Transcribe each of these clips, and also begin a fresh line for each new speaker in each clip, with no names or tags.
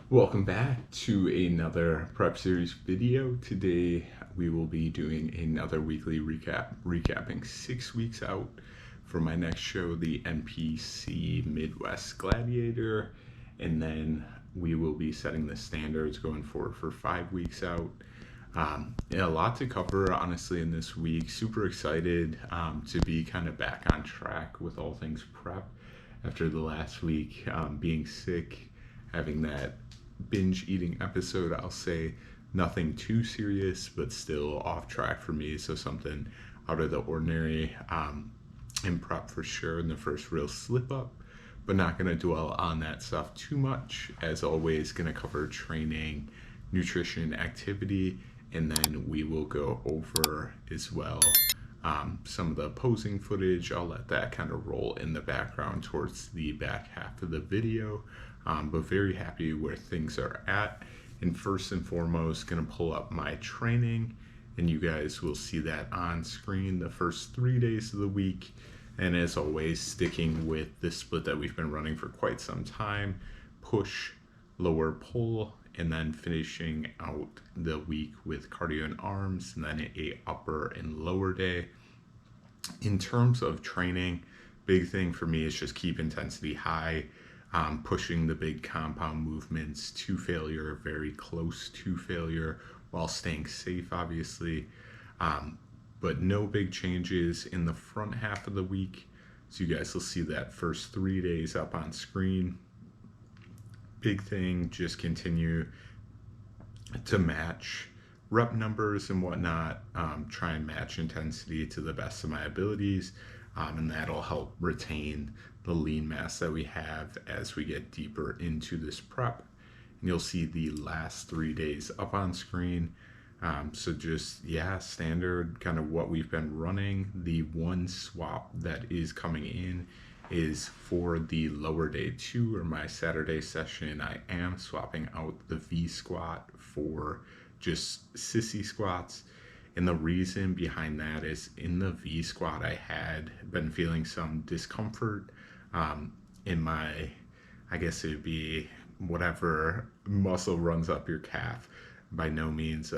Welcome back to another prep series video. Today we will be doing another weekly recapping 6 weeks out for my next show, the NPC Midwest Gladiator, and then we will be setting the standards going forward for 5 weeks out. A lot to cover, honestly, in this week. Super excited to be kind of back on track with all things prep after the last week being sick, having that binge eating episode. I'll say nothing too serious, but still off track for me. So something out of the ordinary in prep for sure, in the first real slip up, but not going to dwell on that stuff too much. As always, going to cover training, nutrition, activity, and then we will go over as well some of the posing footage. I'll let that kind of roll in the background towards the back half of the video, but very happy where things are at. And first and foremost, going to pull up my training, and you guys will see that on screen the first 3 days of the week. And as always, sticking with the split that we've been running for quite some time: push, lower pull, and then finishing out the week with cardio and arms, and then a upper and lower day. In terms of training, big thing for me is just keep intensity high, pushing the big compound movements to failure, very close to failure, while staying safe, obviously. But no big changes in the front half of the week. So you guys will see that first 3 days up on screen. Big thing, just continue to match rep numbers and whatnot, try and match intensity to the best of my abilities, and that'll help retain the lean mass that we have as we get deeper into this prep. And you'll see the last 3 days up on screen. So just, standard kind of what we've been running. The one swap that is coming in is for the lower day 2, or my Saturday session. I am swapping out the V squat for just sissy squats. And the reason behind that is, in the V squat, I had been feeling some discomfort in my, I guess it would be whatever muscle runs up your calf. By no means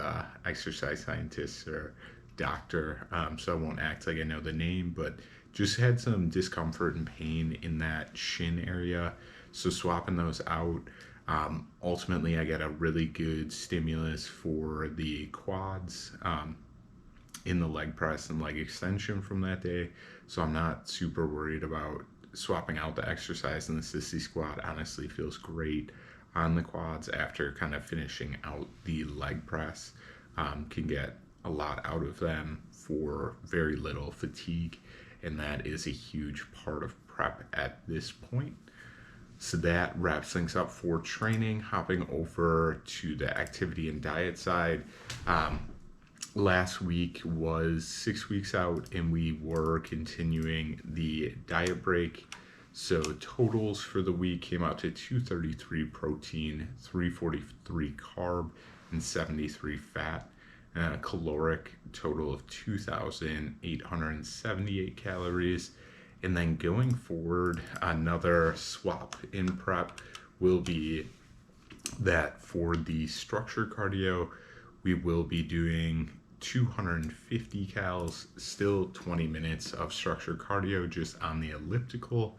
exercise scientist or doctor, so I won't act like I know the name, but just had some discomfort and pain in that shin area. So swapping those out, ultimately I get a really good stimulus for the quads in the leg press and leg extension from that day. So I'm not super worried about swapping out the exercise. And the sissy squat honestly feels great on the quads after kind of finishing out the leg press. Can get a lot out of them for very little fatigue, and that is a huge part of prep at this point. So that wraps things up for training. Hopping over to the activity and diet side. Last week was 6 weeks out, and we were continuing the diet break. So totals for the week came out to 233 protein, 343 carb, and 73 fat, and a caloric total of 2,878 calories. And then going forward, another swap in prep will be that for the structured cardio, we will be doing 250 cals, still 20 minutes of structured cardio just on the elliptical.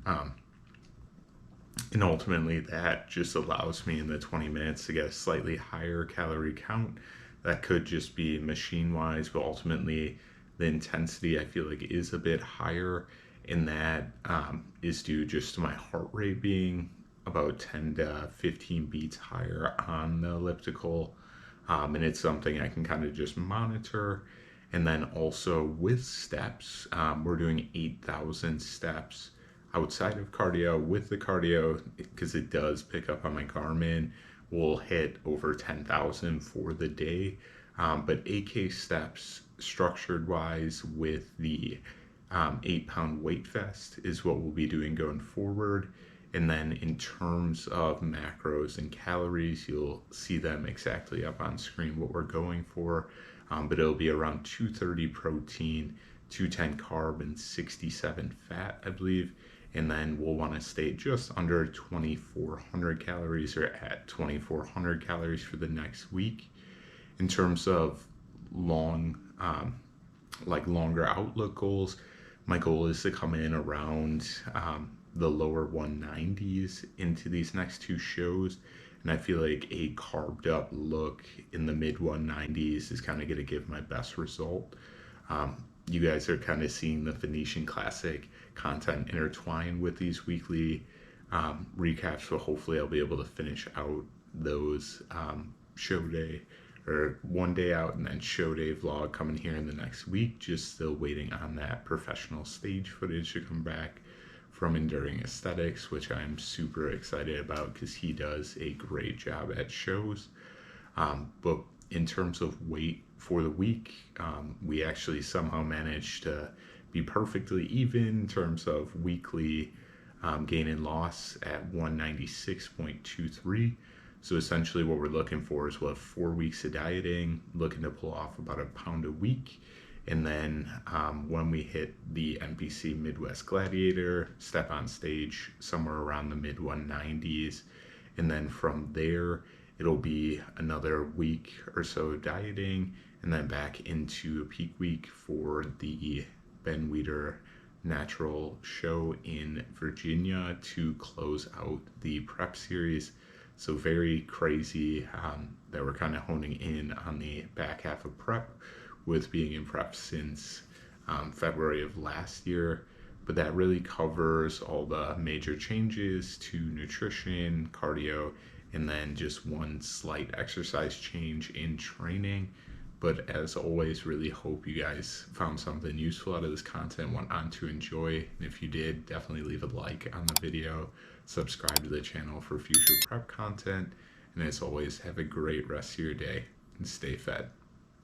And ultimately that just allows me in the 20 minutes to get a slightly higher calorie count. That could just be machine wise, but ultimately the intensity I feel like is a bit higher, and that is due just to my heart rate being about 10 to 15 beats higher on the elliptical. And it's something I can kind of just monitor. And then also with steps, we're doing 8,000 steps outside of cardio. With the cardio, because it does pick up on my Garmin, we'll hit over 10,000 for the day. But 8K steps structured wise with the 8-pound weight vest is what we'll be doing going forward. And then in terms of macros and calories, you'll see them exactly up on screen what we're going for. But it'll be around 230 protein, 210 carb, and 67 fat, I believe. and then we'll want to stay just under 2,400 calories or at 2,400 calories for the next week. In terms of longer outlook goals, my goal is to come in around the lower 190s into these next two shows. And I feel like a carved up look in the mid 190s is kind of going to give my best result. You guys are kind of seeing the Phoenician Classic content intertwine with these weekly recaps, so hopefully I'll be able to finish out those show day or one day out and then show day vlog coming here in the next week. Just still waiting on that professional stage footage to come back from Enduring Aesthetics, which I'm super excited about because he does a great job at shows. But in terms of weight for the week, we actually somehow managed to be perfectly even in terms of weekly gain and loss at 196.23. So essentially what we're looking for is 4 weeks of dieting, looking to pull off about a pound a week. And then when we hit the NPC Midwest Gladiator, step on stage somewhere around the mid 190s. And then from there, it'll be another week or so dieting, and then back into a peak week for the Ben Weider Natural Show in Virginia to close out the prep series. So very crazy that we're kind of honing in on the back half of prep, with being in prep since February of last year. But that really covers all the major changes to nutrition, cardio, and then just one slight exercise change in training. But as always, really hope you guys found something useful out of this content, went on to enjoy. And if you did, definitely leave a like on the video, subscribe to the channel for future prep content. And as always, have a great rest of your day and stay fed.